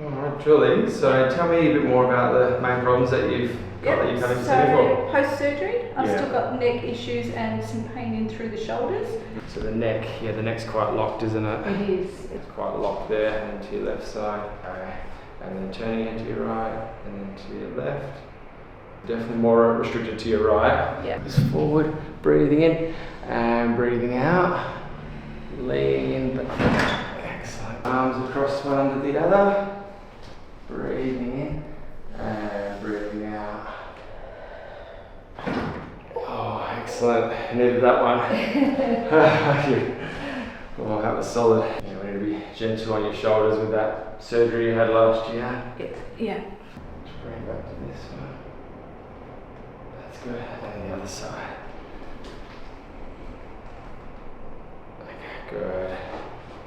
Alright, Julie, so tell me a bit more about the main problems that you've got that you've come into study for. Post-surgery, I've still got neck issues and some pain in through the shoulders. So the neck, the neck's quite locked, isn't it? It is. It's quite locked there, and to your left side. Okay. And then turning it to your right, and then to your left. Definitely more restricted to your right. Yeah. Just forward, breathing in, and breathing out. Lean in, excellent. Arms across one under the other. Breathing in, and breathing out. Oh, excellent. I needed that one. Oh, that was solid. Yeah, we need to be gentle on your shoulders with that surgery you had last year. Yeah. Just bring it back to this one. That's good. And the other side. Okay, good.